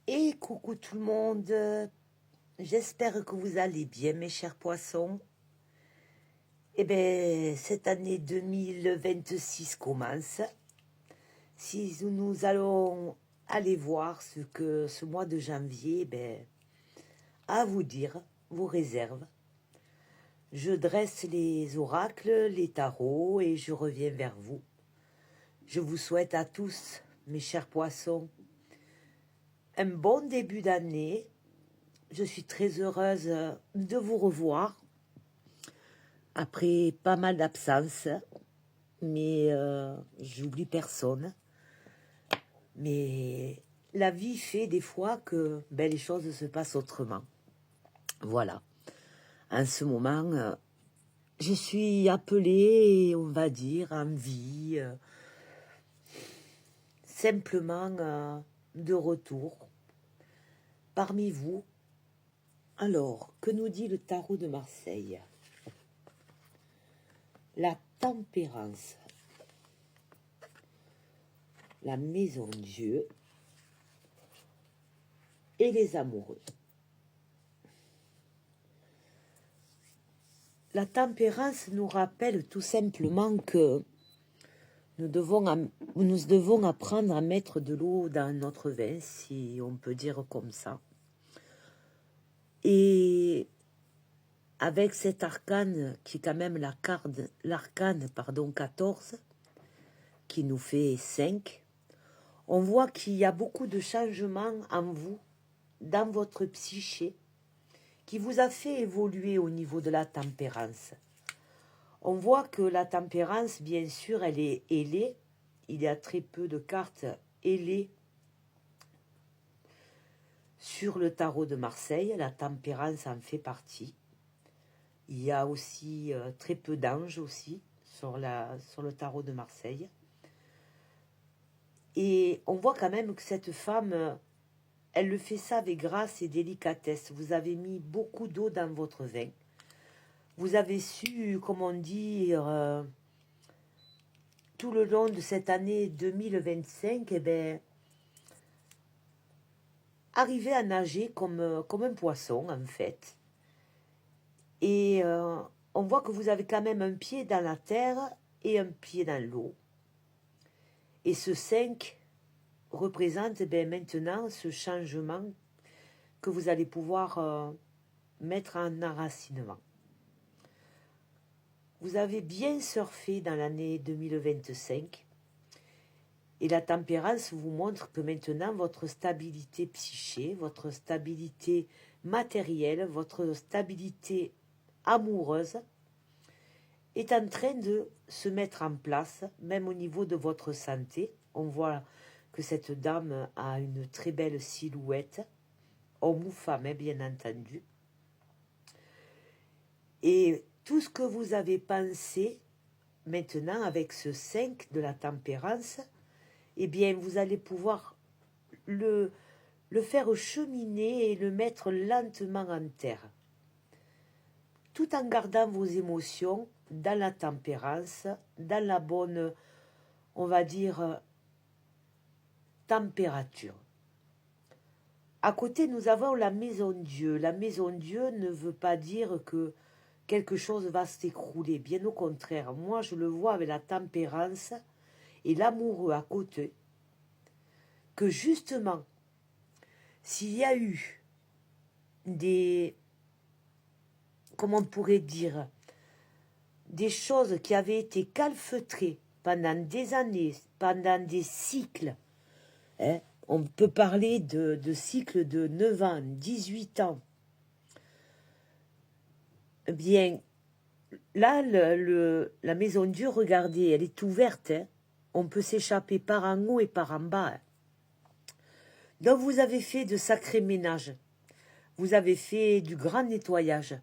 Et coucou tout le monde, j'espère que vous allez bien mes chers poissons. Eh bien, cette année 2026 commence. Si nous allons aller voir ce que ce mois de janvier, à vous dire, vos réserves. Je dresse les oracles, les tarots et je reviens vers vous. Je vous souhaite à tous, mes chers poissons, un bon début d'année. Je suis très heureuse de vous revoir après pas mal d'absences, mais j'oublie personne. Mais la vie fait des fois que les choses se passent autrement. Voilà. En ce moment, je suis appelée, on va dire, en vie, simplement de retour parmi vous. Alors, que nous dit le tarot de Marseille? La tempérance, la maison Dieu et les amoureux. La tempérance nous rappelle tout simplement que nous devons apprendre à mettre de l'eau dans notre vin, si on peut dire comme ça. Et avec cet arcane, qui est quand même l'arcane 14, qui nous fait 5, on voit qu'il y a beaucoup de changements en vous, dans votre psyché, qui vous a fait évoluer au niveau de la tempérance. On voit que la tempérance, bien sûr, elle est ailée. Il y a très peu de cartes ailées sur le tarot de Marseille. La tempérance en fait partie. Il y a aussi très peu d'anges aussi sur le tarot de Marseille. Et on voit quand même que cette femme, elle le fait ça avec grâce et délicatesse. Vous avez mis beaucoup d'eau dans votre vin. Vous avez su, comment dire, tout le long de cette année 2025, arriver à nager comme un poisson, en fait. Et on voit que vous avez quand même un pied dans la terre et un pied dans l'eau. Et ce 5 représente maintenant ce changement que vous allez pouvoir mettre en enracinement. Vous avez bien surfé dans l'année 2025 et la tempérance vous montre que maintenant votre stabilité psyché, votre stabilité matérielle, votre stabilité amoureuse est en train de se mettre en place, même au niveau de votre santé. On voit que cette dame a une très belle silhouette, homme ou femme, bien entendu. Et tout ce que vous avez pensé maintenant avec ce 5 de la tempérance, eh bien, vous allez pouvoir le faire cheminer et le mettre lentement en terre, tout en gardant vos émotions dans la tempérance, dans la bonne, on va dire, température. À côté, nous avons la maison Dieu. La maison Dieu ne veut pas dire que quelque chose va s'écrouler. Bien au contraire, moi je le vois avec la tempérance et l'amoureux à côté, que justement, s'il y a eu des, comment on pourrait dire, des choses qui avaient été calfeutrées pendant des années, pendant des cycles, hein, on peut parler de cycles de 9 ans, 18 ans, eh bien, là, la maison Dieu, regardez, elle est ouverte, hein. On peut s'échapper par en haut et par en bas. Hein. Donc vous avez fait de sacrés ménages, vous avez fait du grand nettoyage,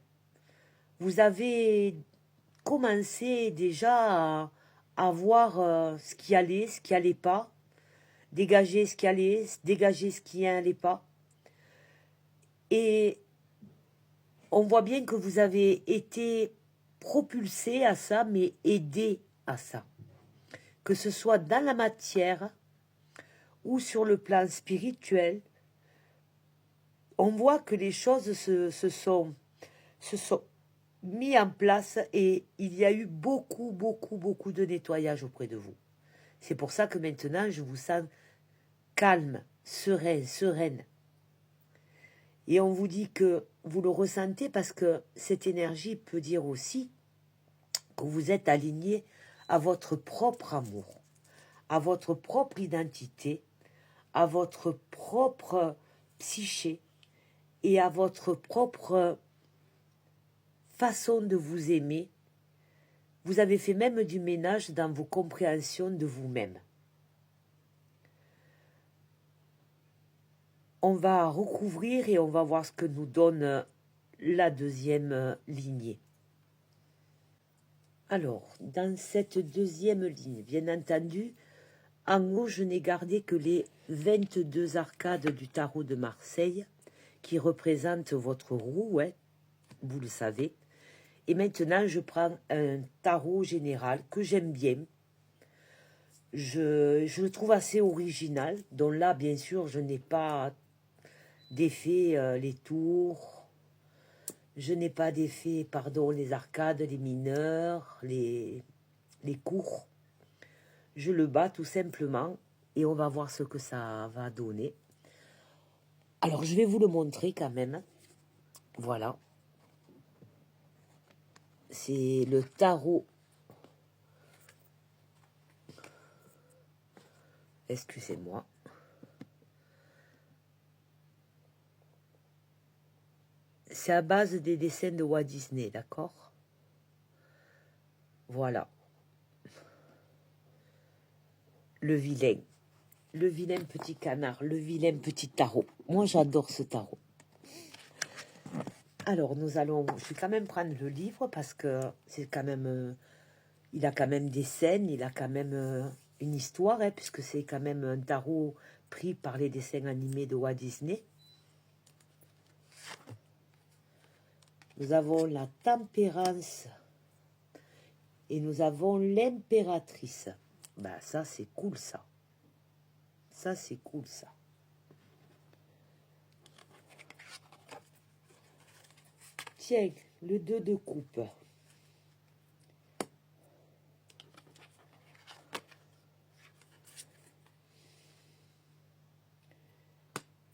vous avez commencé déjà à voir ce qui allait, ce qui allait pas, dégager ce qui allait, dégager ce qui n'allait pas. Et on voit bien que vous avez été propulsé à ça, mais aidé à ça. Que ce soit dans la matière ou sur le plan spirituel, on voit que les choses se sont mis en place et il y a eu beaucoup de nettoyage auprès de vous. C'est pour ça que maintenant, je vous sens calme, sereine. Et on vous dit que vous le ressentez parce que cette énergie peut dire aussi que vous êtes aligné à votre propre amour, à votre propre identité, à votre propre psyché et à votre propre façon de vous aimer. Vous avez fait même du ménage dans vos compréhensions de vous-même. On va recouvrir et on va voir ce que nous donne la deuxième lignée. Alors, dans cette deuxième ligne, bien entendu, en haut, je n'ai gardé que les 22 arcades du tarot de Marseille qui représentent votre roue, hein, vous le savez. Et maintenant, je prends un tarot général que j'aime bien. Je le trouve assez original. Donc là, bien sûr, je n'ai pas d'effet les tours. Je n'ai pas d'effet, pardon, les arcades, les mineurs, les cours. Je le bats tout simplement et on va voir ce que ça va donner. Alors, je vais vous le montrer quand même. Voilà. C'est le tarot. Excusez-moi. C'est à base des dessins de Walt Disney, d'accord? Voilà. Le vilain petit canard, le vilain petit tarot. Moi, j'adore ce tarot. Alors, je vais quand même prendre le livre parce que c'est quand même, il a quand même des scènes, il a quand même une histoire, hein, puisque c'est quand même un tarot pris par les dessins animés de Walt Disney. Nous avons la tempérance et nous avons l'impératrice. Ben, ça, c'est cool, ça. Ça, c'est cool, ça. Tiens, le 2 de coupe.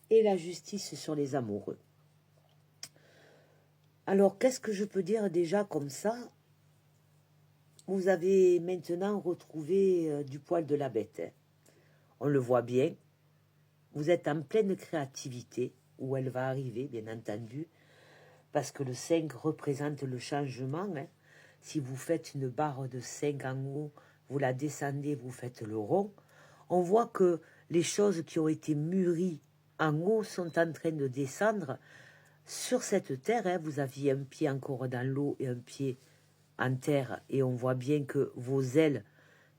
Et la justice sur les amoureux. Alors, qu'est-ce que je peux dire déjà comme ça? Vous avez maintenant retrouvé du poil de la bête. Hein. On le voit bien. Vous êtes en pleine créativité, où elle va arriver, bien entendu, parce que le 5 représente le changement. Hein. Si vous faites une barre de 5 en haut, vous la descendez, vous faites le rond. On voit que les choses qui ont été mûries en haut sont en train de descendre sur cette terre. Hein. Vous aviez un pied encore dans l'eau et un pied en terre, et on voit bien que vos ailes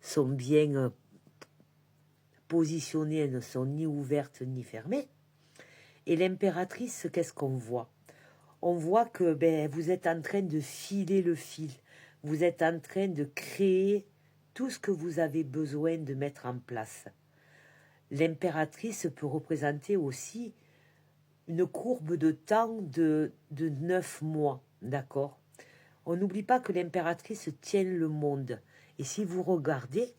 sont bien positionnées, elles ne sont ni ouvertes ni fermées. Et l'impératrice, qu'est-ce qu'on voit? On voit que vous êtes en train de filer le fil, vous êtes en train de créer tout ce que vous avez besoin de mettre en place. L'impératrice peut représenter aussi une courbe de temps de 9 mois, d'accord? On n'oublie pas que l'impératrice tient le monde. Et si vous regardez,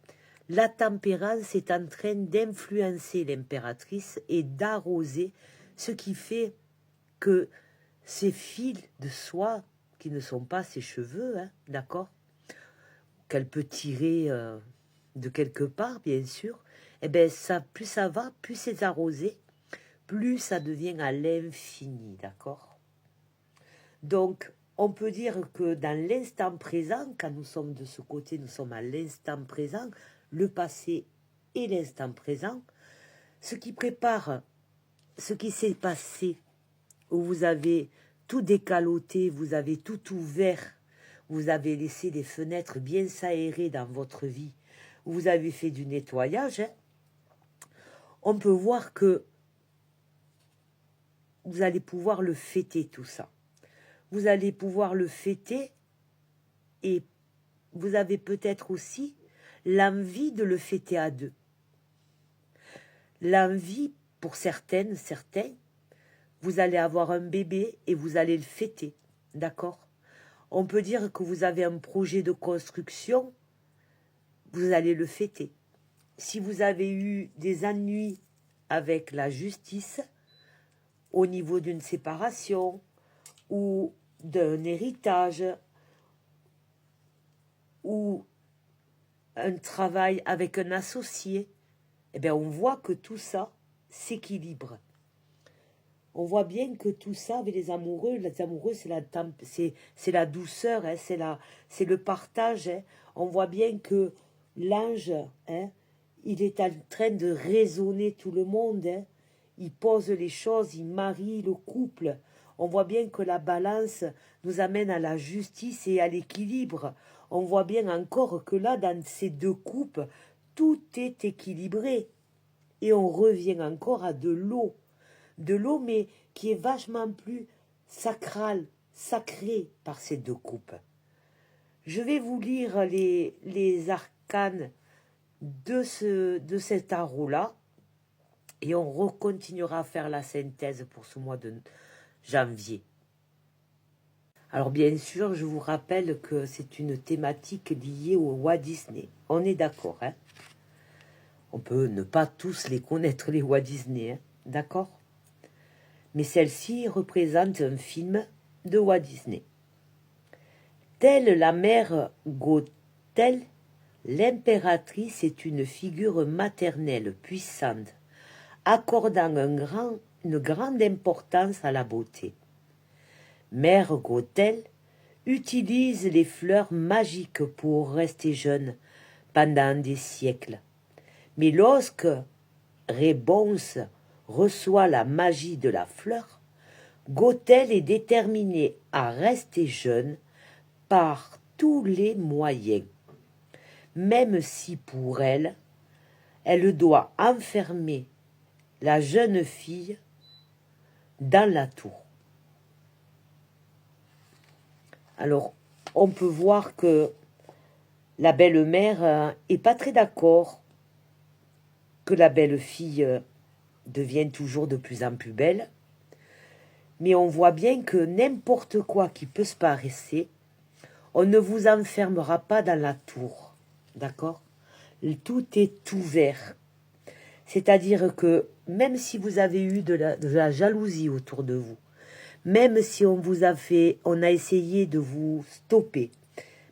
la tempérance est en train d'influencer l'impératrice et d'arroser, ce qui fait que ces fils de soie, qui ne sont pas ses cheveux, hein, d'accord, qu'elle peut tirer de quelque part, bien sûr, eh bien, ça, plus ça va, plus c'est arrosé, plus ça devient à l'infini, d'accord? Donc, on peut dire que dans l'instant présent, quand nous sommes de ce côté, nous sommes à l'instant présent, le passé et l'instant présent, ce qui prépare ce qui s'est passé, où vous avez tout décaloté, vous avez tout ouvert, vous avez laissé des fenêtres bien s'aérer dans votre vie, où vous avez fait du nettoyage, hein, on peut voir que vous allez pouvoir le fêter, tout ça. Vous allez pouvoir le fêter et vous avez peut-être aussi l'envie de le fêter à deux. L'envie, pour certaines, certains, vous allez avoir un bébé et vous allez le fêter, d'accord? On peut dire que vous avez un projet de construction, vous allez le fêter. Si vous avez eu des ennuis avec la justice, au niveau d'une séparation ou d'un héritage ou un travail avec un associé, eh bien on voit que tout ça s'équilibre. On voit bien que tout ça avec les amoureux c'est la douceur, hein, c'est le partage. Hein. On voit bien que l'ange, hein, il est en train de raisonner tout le monde. Hein. Il pose les choses, il marie le couple. On voit bien que la balance nous amène à la justice et à l'équilibre. On voit bien encore que là, dans ces deux coupes, tout est équilibré. Et on revient encore à de l'eau. De l'eau, mais qui est vachement plus sacrée par ces deux coupes. Je vais vous lire les arcanes de cet tarot-là, et on recontinuera à faire la synthèse pour ce mois de janvier. Alors bien sûr, je vous rappelle que c'est une thématique liée au Walt Disney. On est d'accord, hein? On peut ne pas tous les connaître, les Walt Disney, hein? D'accord? Mais celle-ci représente un film de Walt Disney. Telle la mère Gothel, l'impératrice est une figure maternelle puissante, accordant une grande importance à la beauté. Mère Gothel utilise les fleurs magiques pour rester jeune pendant des siècles. Mais lorsque Réponse reçoit la magie de la fleur, Gothel est déterminée à rester jeune par tous les moyens, même si pour elle, elle doit enfermer la jeune fille dans la tour. Alors, on peut voir que la belle-mère est pas très d'accord que la belle-fille devienne toujours de plus en plus belle, mais on voit bien que n'importe quoi qui peut se passer, on ne vous enfermera pas dans la tour, d'accord? Tout est ouvert. C'est-à-dire que même si vous avez eu de la jalousie autour de vous, même si on a essayé de vous stopper,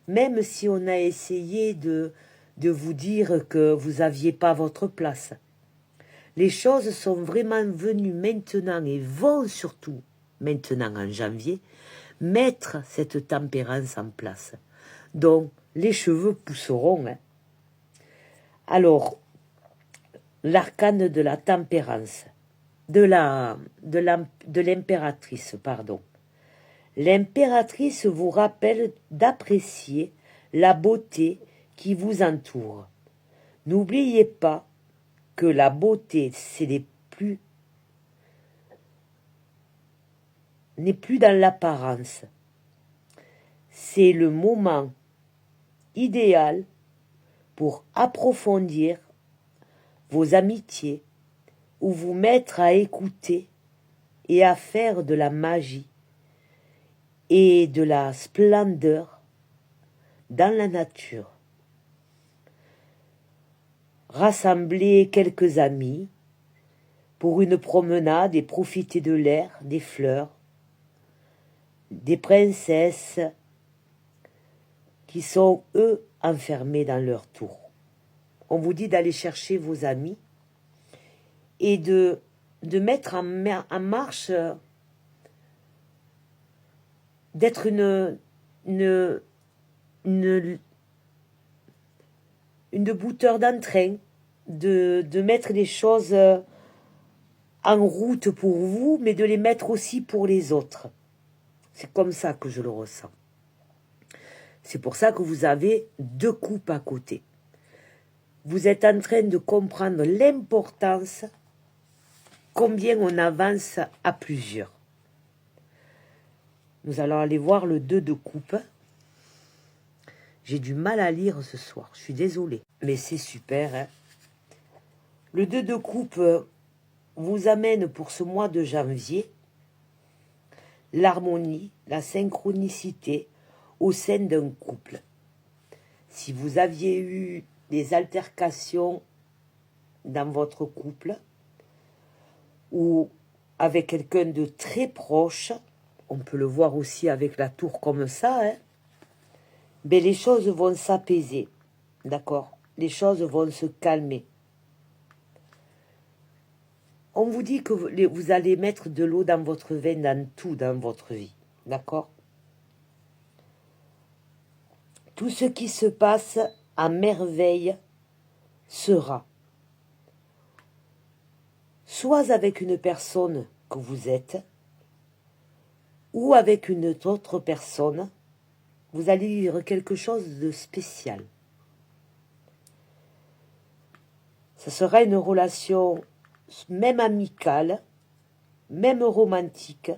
même si on a essayé de vous dire que vous n'aviez pas votre place, les choses sont vraiment venues maintenant et vont surtout maintenant en janvier mettre cette tempérance en place. Donc les cheveux pousseront. Hein. Alors, l'arcane de la tempérance, de l'impératrice, pardon. L'impératrice vous rappelle d'apprécier la beauté qui vous entoure. N'oubliez pas que la beauté, n'est plus dans l'apparence. C'est le moment idéal pour approfondir vos amitiés ou vous mettre à écouter et à faire de la magie et de la splendeur dans la nature. Rassembler quelques amis pour une promenade et profiter de l'air, des fleurs, des princesses qui sont, eux, enfermés dans leur tour. On vous dit d'aller chercher vos amis et de mettre en marche, d'être une bouteur d'entrain, de mettre les choses en route pour vous, mais de les mettre aussi pour les autres. C'est comme ça que je le ressens. C'est pour ça que vous avez deux coupes à côté. Vous êtes en train de comprendre l'importance, combien on avance à plusieurs. Nous allons aller voir le 2 de coupe. J'ai du mal à lire ce soir, je suis désolée. Mais c'est super. Hein. Le 2 de coupe vous amène pour ce mois de janvier l'harmonie, la synchronicité au sein d'un couple. Si vous aviez eu des altercations dans votre couple ou avec quelqu'un de très proche, on peut le voir aussi avec la tour comme ça, hein, ben les choses vont s'apaiser, d'accord? Les choses vont se calmer. On vous dit que vous allez mettre de l'eau dans votre vin, dans tout dans votre vie, d'accord? Tout ce qui se passe à merveille sera. Soit avec une personne que vous êtes, ou avec une autre personne, vous allez vivre quelque chose de spécial. Ce sera une relation même amicale, même romantique,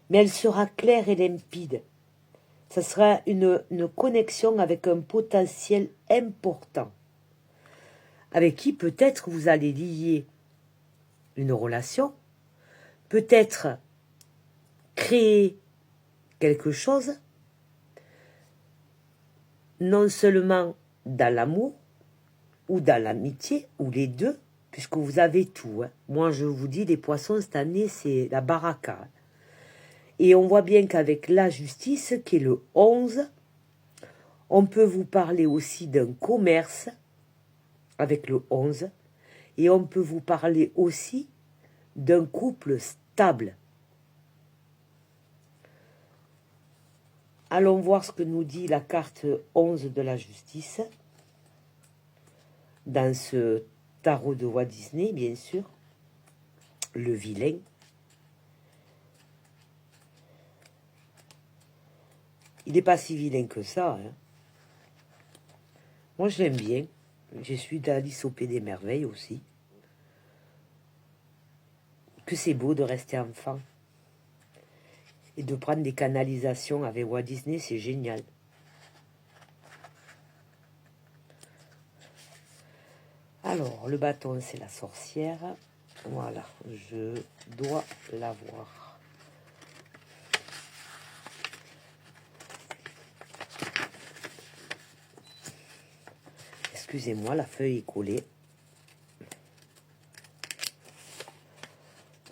mais elle sera claire et limpide. Ce sera une connexion avec un potentiel important, avec qui peut-être vous allez lier une relation, peut-être créer quelque chose, non seulement dans l'amour, ou dans l'amitié, ou les deux, puisque vous avez tout. Hein. Moi, je vous dis, les poissons, cette année, c'est la baraka. Et on voit bien qu'avec la justice, qui est le 11, on peut vous parler aussi d'un commerce, avec le 11, et on peut vous parler aussi d'un couple stable. Allons voir ce que nous dit la carte 11 de la justice, dans ce tarot de Walt Disney, bien sûr, le vilain. Il n'est pas si vilain que ça. Hein. Moi, je l'aime bien. Je suis d'Alice au Pays des Merveilles aussi. Que c'est beau de rester enfant. Et de prendre des canalisations avec Walt Disney, c'est génial. Alors, le bâton, c'est la sorcière. Voilà, je dois l'avoir. Excusez-moi, la feuille est collée.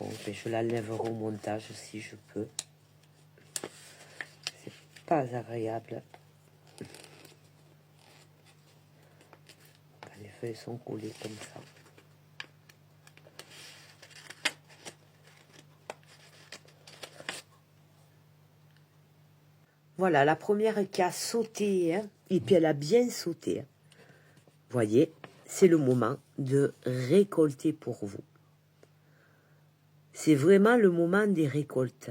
Bon, ben, je la lèverai au montage si je peux. C'est pas agréable. Les feuilles sont collées comme ça. Voilà, la première qui a sauté, hein, et puis elle a bien sauté. Hein. Voyez, c'est le moment de récolter pour vous. C'est vraiment le moment des récoltes.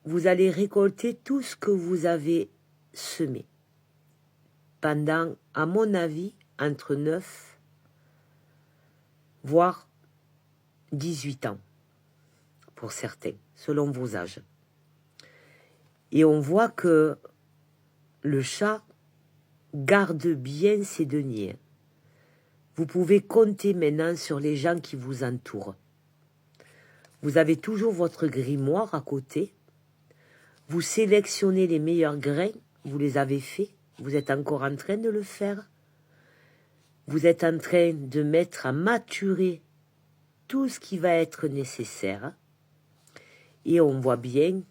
Vous allez récolter tout ce que vous avez semé. Pendant, à mon avis, entre 9, voire 18 ans, pour certains, selon vos âges. Et on voit que le chat garde bien ses deniers. Vous pouvez compter maintenant sur les gens qui vous entourent. Vous avez toujours votre grimoire à côté. Vous sélectionnez les meilleurs grains, vous les avez faits, vous êtes encore en train de le faire. Vous êtes en train de mettre à maturer tout ce qui va être nécessaire. Et on voit bien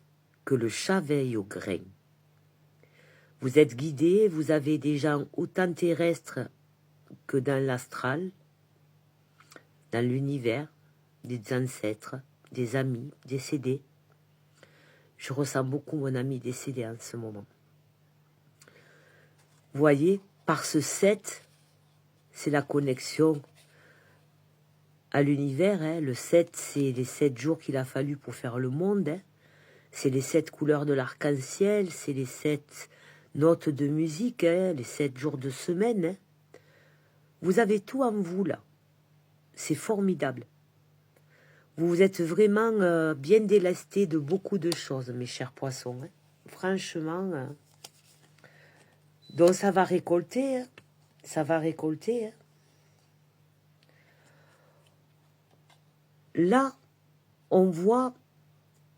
que le chat veille au grain. Vous êtes guidé, vous avez des gens autant terrestres que dans l'astral, dans l'univers, des ancêtres, des amis décédés. Je ressens beaucoup mon ami décédé en ce moment. Vous voyez, par ce 7, c'est la connexion à l'univers. Hein. Le 7, c'est les 7 jours qu'il a fallu pour faire le monde. Hein. C'est les 7 couleurs de l'arc-en-ciel, c'est les 7 notes de musique, hein, les 7 jours de semaine. Hein. Vous avez tout en vous, là. C'est formidable. Vous vous êtes vraiment bien délesté de beaucoup de choses, mes chers poissons. Hein. Franchement, donc ça va récolter. Hein. Ça va récolter. Hein. là, on voit,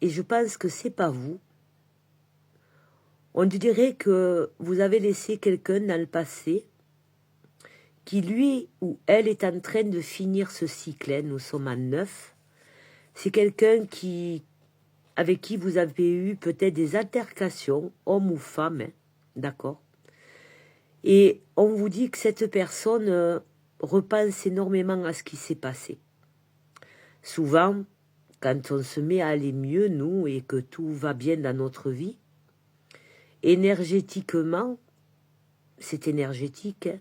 et je pense que c'est pas vous, on dirait que vous avez laissé quelqu'un dans le passé qui, lui ou elle, est en train de finir ce cycle. Hein, nous sommes en 9. C'est quelqu'un avec qui vous avez eu peut-être des altercations, homme ou femme, hein, d'accord? Et on vous dit que cette personne repense énormément à ce qui s'est passé. Souvent, quand on se met à aller mieux, nous, et que tout va bien dans notre vie, énergétiquement, c'est énergétique, hein,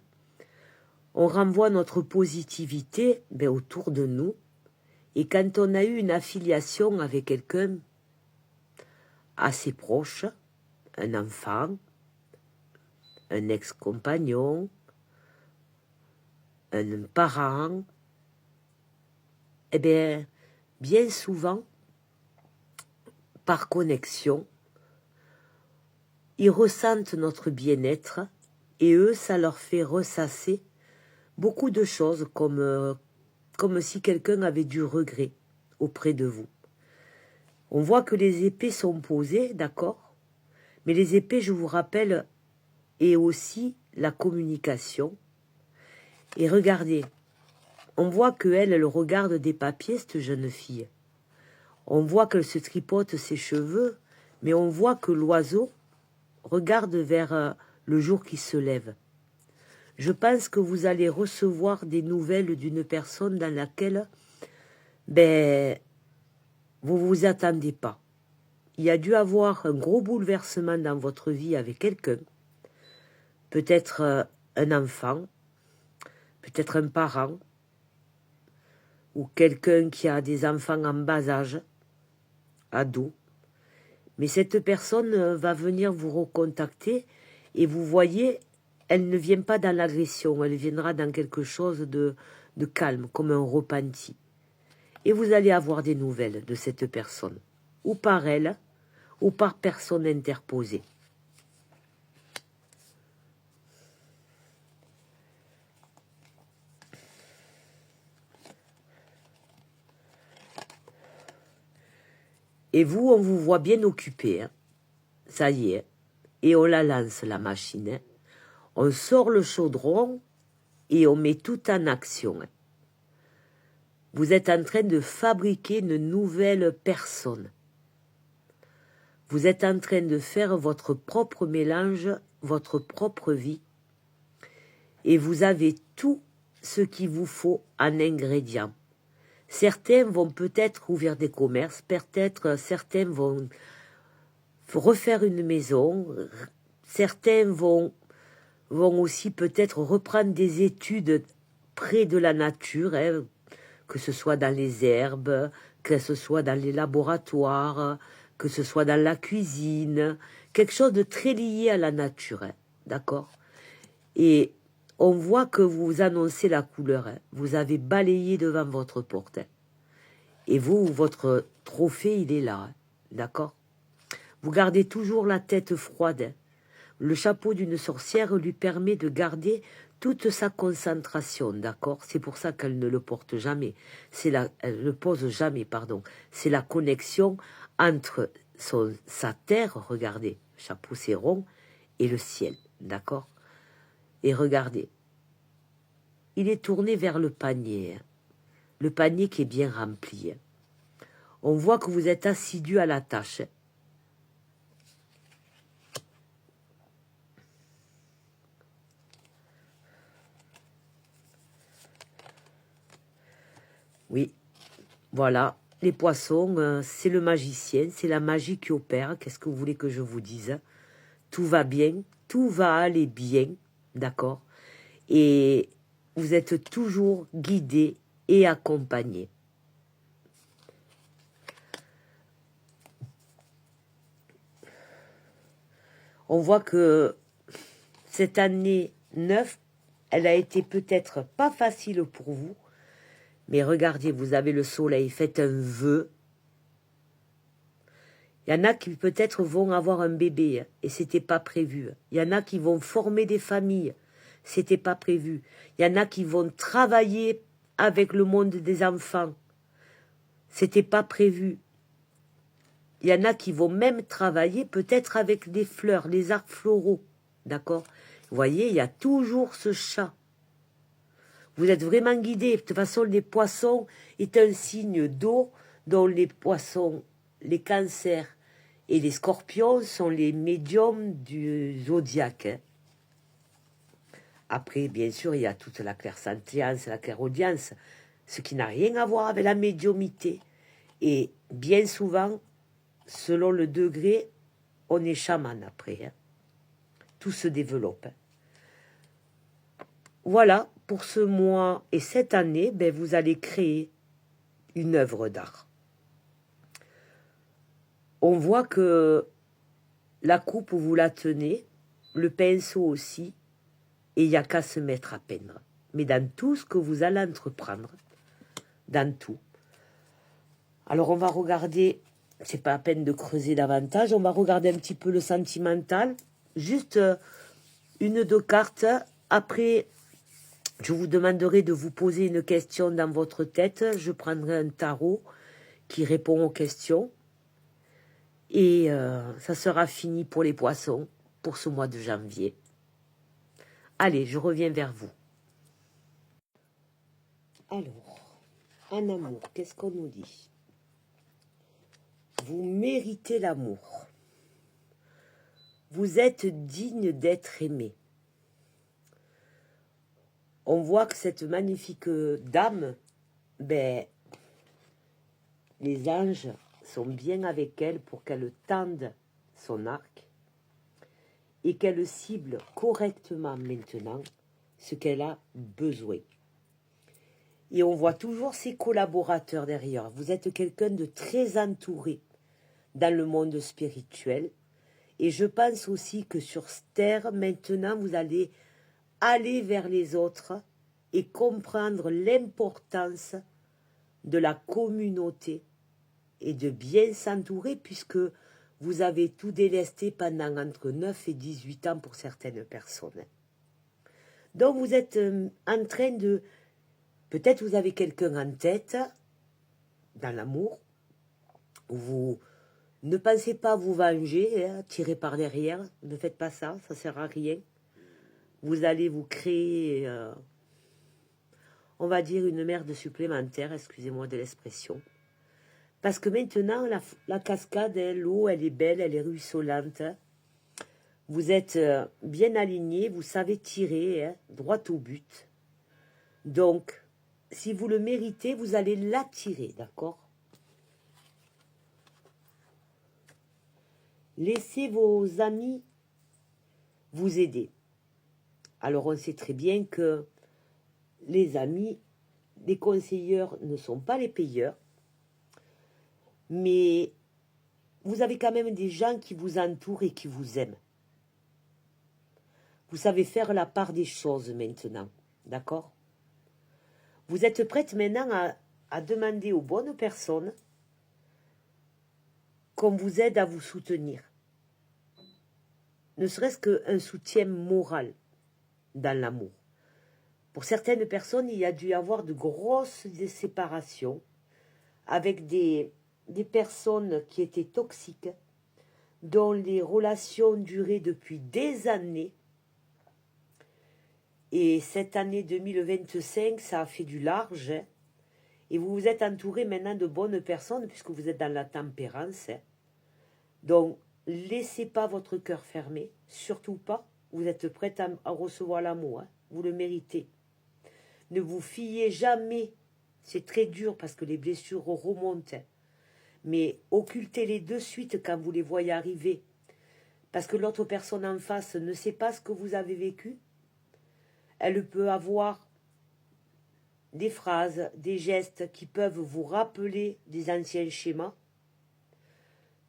on renvoie notre positivité autour de nous. Et quand on a eu une affiliation avec quelqu'un assez proche, un enfant, un ex-compagnon, un parent, eh bien souvent, par connexion, ils ressentent notre bien-être et eux, ça leur fait ressasser beaucoup de choses comme si quelqu'un avait du regret auprès de vous. On voit que les épées sont posées, d'accord? Mais les épées, je vous rappelle, est aussi la communication. Et regardez, on voit qu'elle regarde des papiers, cette jeune fille. On voit qu'elle se tripote ses cheveux, mais on voit que l'oiseau regarde vers le jour qui se lève. Je pense que vous allez recevoir des nouvelles d'une personne dans laquelle vous ne vous attendez pas. Il y a dû avoir un gros bouleversement dans votre vie avec quelqu'un. Peut-être un enfant, peut-être un parent, ou quelqu'un qui a des enfants en bas âge, ado. Mais cette personne va venir vous recontacter et vous voyez, elle ne vient pas dans l'agression, elle viendra dans quelque chose de calme, comme un repenti. Et vous allez avoir des nouvelles de cette personne, ou par elle, ou par personne interposée. Et vous, on vous voit bien occupé, hein. Ça y est, et on la lance, la machine. Hein. On sort le chaudron et on met tout en action. Hein. Vous êtes en train de fabriquer une nouvelle personne. Vous êtes en train de faire votre propre mélange, votre propre vie. Et vous avez tout ce qu'il vous faut en ingrédients. Certains vont peut-être ouvrir des commerces, peut-être certains vont refaire une maison, certains vont aussi peut-être reprendre des études près de la nature, hein, que ce soit dans les herbes, que ce soit dans les laboratoires, que ce soit dans la cuisine, quelque chose de très lié à la nature, hein, d'accord? Et on voit que vous annoncez la couleur, hein, vous avez balayé devant votre porte, hein, et vous, votre trophée, il est là, hein, d'accord? Vous gardez toujours la tête froide, hein. Le chapeau d'une sorcière lui permet de garder toute sa concentration, d'accord? C'est pour ça qu'elle ne le porte jamais. Elle le pose jamais, pardon. C'est la connexion entre sa terre, regardez, chapeau c'est rond, et le ciel, d'accord? Et regardez, il est tourné vers le panier, hein. Le panier qui est bien rempli. Hein. On voit que vous êtes assidu à la tâche. Hein. Oui, voilà, les poissons, c'est le magicien, c'est la magie qui opère. Qu'est-ce que vous voulez que je vous dise? Tout va bien, tout va aller bien, d'accord? Et vous êtes toujours guidé et accompagné. On voit que cette année 9, elle a été peut-être pas facile pour vous, mais regardez, vous avez le soleil, faites un vœu. Il y en a qui peut-être vont avoir un bébé, hein, et c'était pas prévu. Il y en a qui vont former des familles, c'était pas prévu. Il y en a qui vont travailler avec le monde des enfants. C'était pas prévu. Il y en a qui vont même travailler peut-être avec des fleurs, les arts floraux. D'accord? Vous voyez, il y a toujours ce chat. Vous êtes vraiment guidé. De toute façon, les poissons est un signe d'eau dont les poissons, les cancers et les scorpions sont les médiums du zodiaque. Hein. Après, bien sûr, il y a toute la clairsentience, la clairaudience, ce qui n'a rien à voir avec la médiumité. Et bien souvent, selon le degré, on est chaman après. Hein. Tout se développe. Hein. Voilà, pour ce mois et cette année, ben, vous allez créer une œuvre d'art. On voit que la coupe, vous la tenez, le pinceau aussi, et il n'y a qu'à se mettre à peindre. Mais dans tout ce que vous allez entreprendre, dans tout. Alors on va regarder, c'est pas la peine de creuser davantage, on va regarder un petit peu le sentimental, juste une, deux cartes. Après, je vous demanderai de vous poser une question dans votre tête, je prendrai un tarot qui répond aux questions. Et ça sera fini pour les poissons, pour ce mois de janvier. Allez, je reviens vers vous. Alors, en amour, qu'est-ce qu'on nous dit? Vous méritez l'amour. Vous êtes digne d'être aimé. On voit que cette magnifique dame, ben, les anges sont bien avec elle pour qu'elle tende son arc et qu'elle cible correctement maintenant ce qu'elle a besoin. Et on voit toujours ses collaborateurs derrière. Vous êtes quelqu'un de très entouré dans le monde spirituel. Et je pense aussi que sur Terre, maintenant, vous allez aller vers les autres et comprendre l'importance de la communauté et de bien s'entourer puisque vous avez tout délesté pendant entre 9 et 18 ans pour certaines personnes. Donc vous êtes en train de... Peut-être vous avez quelqu'un en tête, dans l'amour, où vous ne pensez pas vous venger, hein, tirer par derrière, ne faites pas ça, ça ne sert à rien. Vous allez vous créer, on va dire, une merde supplémentaire, excusez-moi de l'expression. Parce que maintenant, la cascade, l'eau, elle est belle, elle est ruisselante. Vous êtes bien aligné, vous savez tirer, hein, droit au but. Donc, si vous le méritez, vous allez l'attirer, d'accord? Laissez vos amis vous aider. Alors, on sait très bien que les amis, les conseillers ne sont pas les payeurs, mais vous avez quand même des gens qui vous entourent et qui vous aiment. Vous savez faire la part des choses maintenant, d'accord? Vous êtes prête maintenant à demander aux bonnes personnes qu'on vous aide à vous soutenir. Ne serait-ce qu'un soutien moral dans l'amour. Pour certaines personnes, il y a dû y avoir de grosses séparations avec des personnes qui étaient toxiques, dont les relations duraient depuis des années. Et cette année 2025, ça a fait du large. Hein. Et vous vous êtes entouré maintenant de bonnes personnes, puisque vous êtes dans la tempérance. Hein. Donc, laissez pas votre cœur fermé, surtout pas. Vous êtes prête à recevoir l'amour, hein. Vous le méritez. Ne vous fiez jamais, c'est très dur parce que les blessures remontent, hein. Mais occultez-les de suite quand vous les voyez arriver. Parce que l'autre personne en face ne sait pas ce que vous avez vécu. Elle peut avoir des phrases, des gestes qui peuvent vous rappeler des anciens schémas.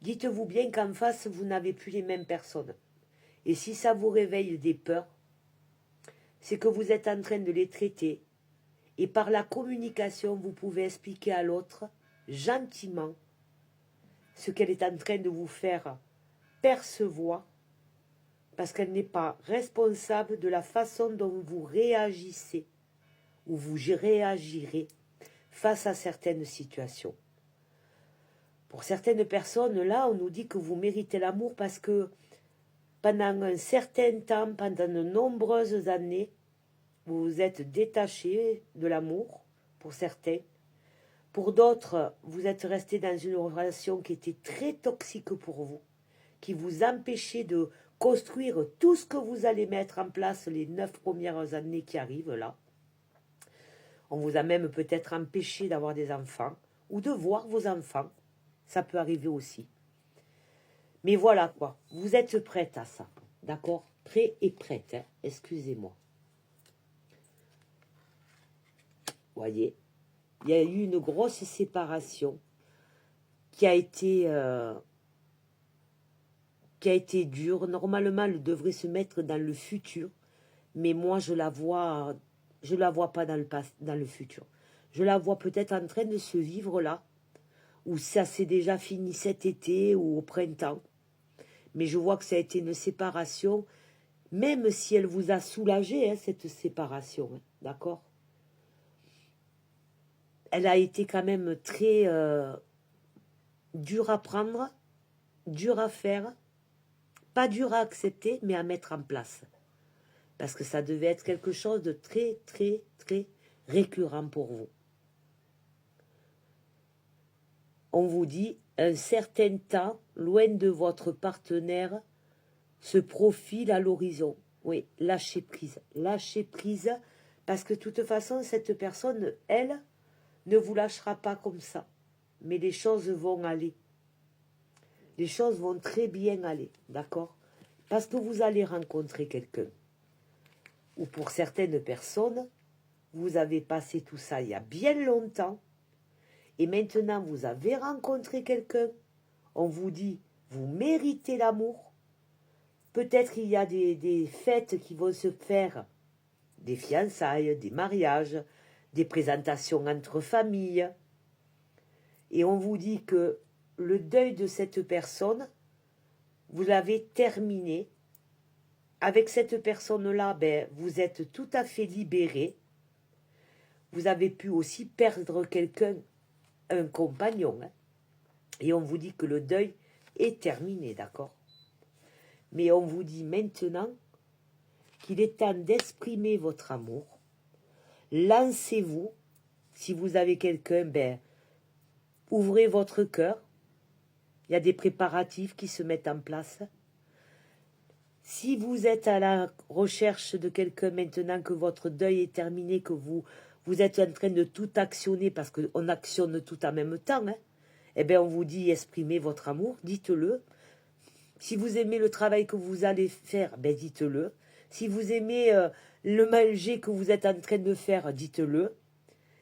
Dites-vous bien qu'en face, vous n'avez plus les mêmes personnes. Et si ça vous réveille des peurs, c'est que vous êtes en train de les traiter. Et par la communication, vous pouvez expliquer à l'autre, gentiment, ce qu'elle est en train de vous faire percevoir, parce qu'elle n'est pas responsable de la façon dont vous réagissez, ou vous réagirez face à certaines situations. Pour certaines personnes, là, on nous dit que vous méritez l'amour parce que pendant un certain temps, pendant de nombreuses années, vous vous êtes détaché de l'amour, pour certains. Pour d'autres, vous êtes resté dans une relation qui était très toxique pour vous, qui vous empêchait de construire tout ce que vous allez mettre en place les 9 premières années qui arrivent là. On vous a même peut-être empêché d'avoir des enfants ou de voir vos enfants. Ça peut arriver aussi. Mais voilà quoi, vous êtes prête à ça, d'accord? Prêt et prête, hein? Excusez-moi. Voyez, il y a eu une grosse séparation qui a été dure. Normalement, elle devrait se mettre dans le futur, mais moi je la vois pas dans le futur. Je la vois peut-être en train de se vivre là, ou ça s'est déjà fini cet été ou au printemps. Mais je vois que ça a été une séparation, même si elle vous a soulagé, hein, cette séparation, hein, d'accord? Elle a été quand même très dure à prendre, dure à faire, pas dure à accepter, mais à mettre en place. Parce que ça devait être quelque chose de très, très, très récurrent pour vous. On vous dit, un certain temps, loin de votre partenaire, se profile à l'horizon. Oui, lâchez prise. Lâchez prise, parce que de toute façon, cette personne, elle, ne vous lâchera pas comme ça. Mais les choses vont aller. Les choses vont très bien aller, d'accord? Parce que vous allez rencontrer quelqu'un. Ou pour certaines personnes, vous avez passé tout ça il y a bien longtemps, et maintenant vous avez rencontré quelqu'un, on vous dit, vous méritez l'amour. Peut-être qu'il y a des fêtes qui vont se faire, des fiançailles, des mariages, des présentations entre familles, et on vous dit que le deuil de cette personne, vous l'avez terminé. Avec cette personne-là, ben, vous êtes tout à fait libéré. Vous avez pu aussi perdre quelqu'un, un compagnon. Hein. Et on vous dit que le deuil est terminé, d'accord? Mais on vous dit maintenant qu'il est temps d'exprimer votre amour. Lancez-vous. Si vous avez quelqu'un, ben, ouvrez votre cœur. Il y a des préparatifs qui se mettent en place. Si vous êtes à la recherche de quelqu'un maintenant que votre deuil est terminé, que vous êtes en train de tout actionner, parce qu'on actionne tout en même temps, hein, eh bien on vous dit exprimez votre amour, dites-le. Si vous aimez le travail que vous allez faire, ben dites-le. Si vous aimez le manger que vous êtes en train de faire, dites-le.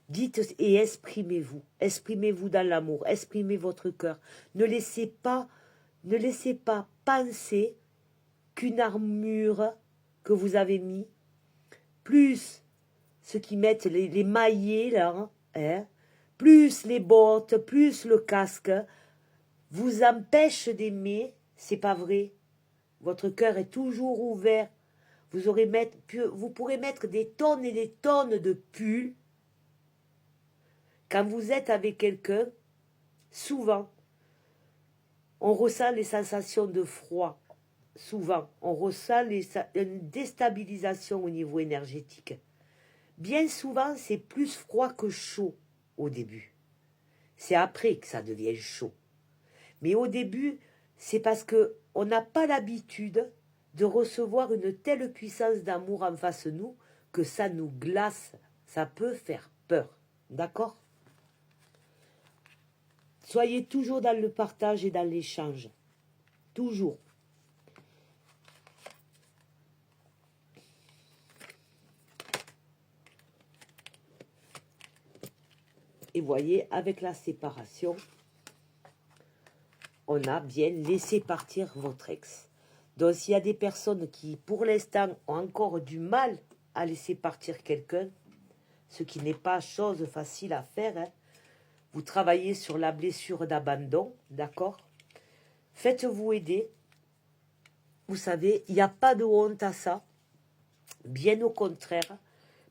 Dites et exprimez-vous. Exprimez-vous dans l'amour. Exprimez votre cœur. Ne laissez pas penser qu'une armure que vous avez mis, plus ceux qui mettent les maillets là, hein, plus les bottes, plus le casque, vous empêche d'aimer. C'est pas vrai. Votre cœur est toujours ouvert. Vous pourrez mettre des tonnes et des tonnes de pulls. Quand vous êtes avec quelqu'un, souvent, on ressent les sensations de froid. Souvent, on ressent une déstabilisation au niveau énergétique. Bien souvent, c'est plus froid que chaud au début. C'est après que ça devient chaud. Mais au début, c'est parce qu'on n'a pas l'habitude de recevoir une telle puissance d'amour en face de nous que ça nous glace. Ça peut faire peur. D'accord? Soyez toujours dans le partage et dans l'échange. Toujours. Et voyez, avec la séparation, on a bien laissé partir votre ex. Donc, s'il y a des personnes qui, pour l'instant, ont encore du mal à laisser partir quelqu'un, ce qui n'est pas chose facile à faire, hein, vous travaillez sur la blessure d'abandon, d'accord? Faites-vous aider. Vous savez, il n'y a pas de honte à ça. Bien au contraire.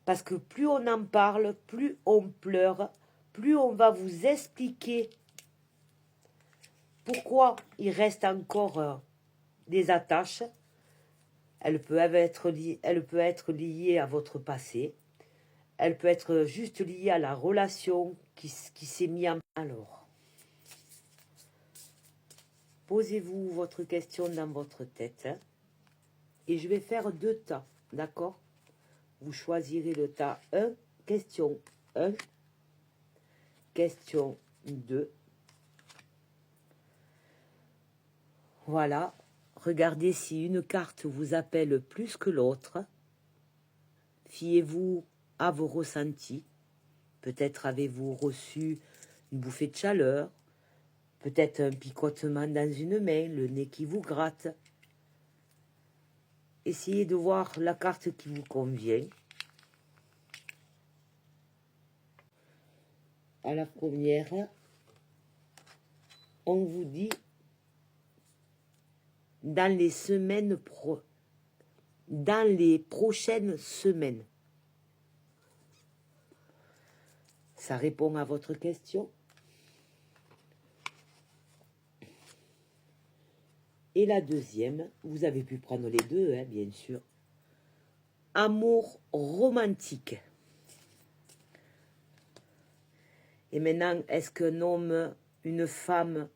Parce que plus on en parle, plus on pleure, plus on va vous expliquer Pourquoi il reste encore des attaches? Elle peut être liée à votre passé. Elle peut être juste liée à la relation qui s'est mise en... Alors, posez-vous votre question dans votre tête. Et je vais faire 2 tas, d'accord? Vous choisirez le tas 1, question 1, question 2. Voilà. Regardez si une carte vous appelle plus que l'autre. Fiez-vous à vos ressentis. Peut-être avez-vous reçu une bouffée de chaleur, peut-être un picotement dans une main, le nez qui vous gratte. Essayez de voir la carte qui vous convient. À la première, on vous dit dans les prochaines semaines. Ça répond à votre question. Et la deuxième, vous avez pu prendre les deux, hein, bien sûr. Amour romantique. Et maintenant, est-ce qu'un homme, une femme,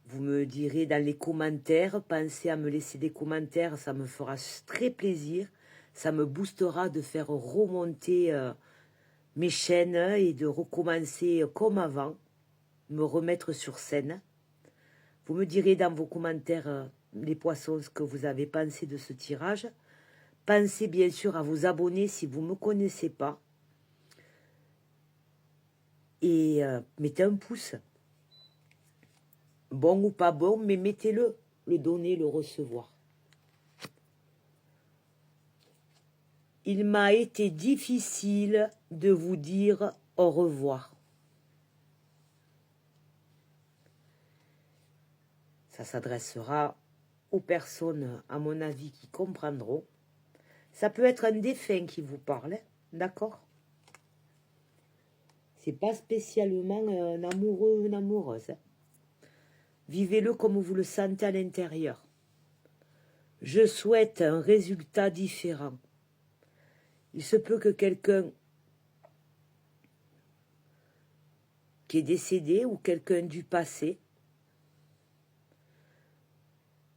vous me direz dans les commentaires, pensez à me laisser des commentaires, ça me fera très plaisir. Ça me boostera de faire remonter mes chaînes et de recommencer comme avant, me remettre sur scène. Vous me direz dans vos commentaires, les poissons, ce que vous avez pensé de ce tirage. Pensez bien sûr à vous abonner si vous ne me connaissez pas. Et mettez un pouce. Bon ou pas bon, mais mettez-le. Le donner, le recevoir. Il m'a été difficile de vous dire au revoir. Ça s'adressera aux personnes, à mon avis, qui comprendront. Ça peut être un défunt qui vous parle, d'accord? C'est pas spécialement un amoureux ou une amoureuse. Vivez-le comme vous le sentez à l'intérieur. Je souhaite un résultat différent. Il se peut que quelqu'un qui est décédé ou quelqu'un du passé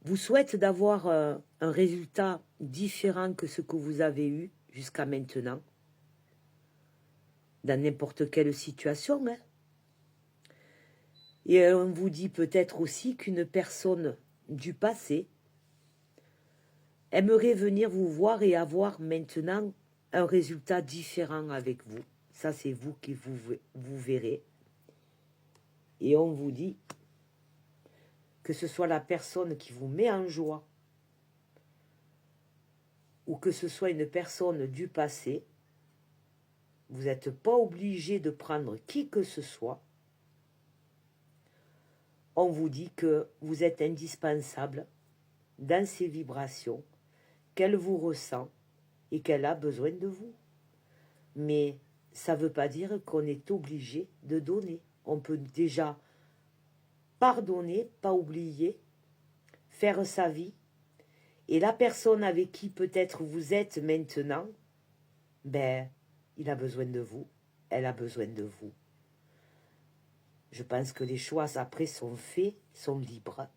vous souhaite d'avoir un résultat différent que ce que vous avez eu jusqu'à maintenant, dans n'importe quelle situation. Hein. Et on vous dit peut-être aussi qu'une personne du passé aimerait venir vous voir et avoir maintenant un résultat différent avec vous. Ça, c'est vous qui vous verrez. Et on vous dit que ce soit la personne qui vous met en joie ou que ce soit une personne du passé, vous n'êtes pas obligé de prendre qui que ce soit. On vous dit que vous êtes indispensable dans ces vibrations, qu'elle vous ressent et qu'elle a besoin de vous. Mais ça ne veut pas dire qu'on est obligé de donner. On peut déjà pardonner, pas oublier, faire sa vie. Et la personne avec qui peut-être vous êtes maintenant, ben, il a besoin de vous, elle a besoin de vous. Je pense que les choix après sont faits, sont libres.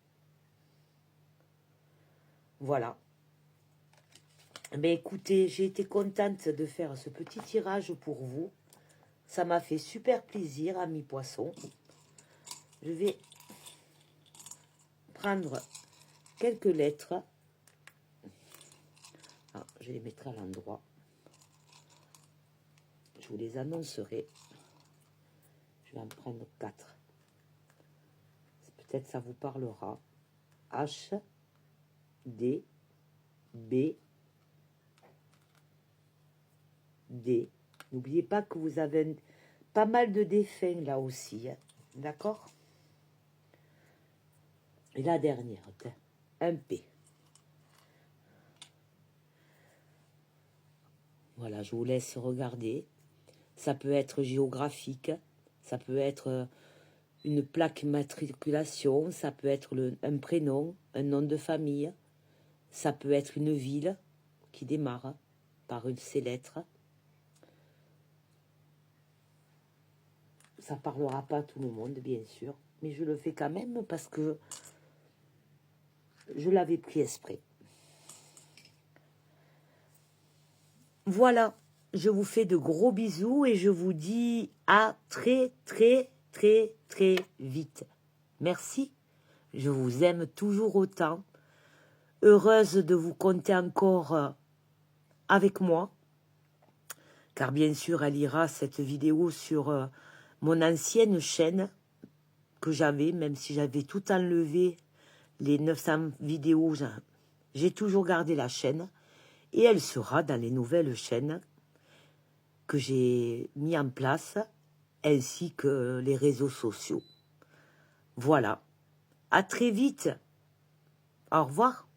Voilà. Mais écoutez, j'ai été contente de faire ce petit tirage pour vous. Ça m'a fait super plaisir, amis poissons. Je vais prendre quelques lettres. Ah, je les mettrai à l'endroit. Je vous les annoncerai. Je vais en prendre 4. Peut-être ça vous parlera. H, D, B, D. N'oubliez pas que vous avez pas mal de défunts là aussi. Hein. D'accord? Et la dernière, un P. Voilà, je vous laisse regarder. Ça peut être géographique. Ça peut être une plaque immatriculation, ça peut être un prénom, un nom de famille, ça peut être une ville qui démarre par ces lettres. Ça ne parlera pas à tout le monde, bien sûr, mais je le fais quand même parce que je l'avais pris exprès. Voilà, je vous fais de gros bisous et je vous dis à très vite. Merci, je vous aime toujours autant. Heureuse de vous compter encore avec moi, car bien sûr, elle ira cette vidéo sur mon ancienne chaîne que j'avais, même si j'avais tout enlevé, les 900 vidéos, j'ai toujours gardé la chaîne, et elle sera dans les nouvelles chaînes que j'ai mis en place, ainsi que les réseaux sociaux. Voilà, à très vite, au revoir.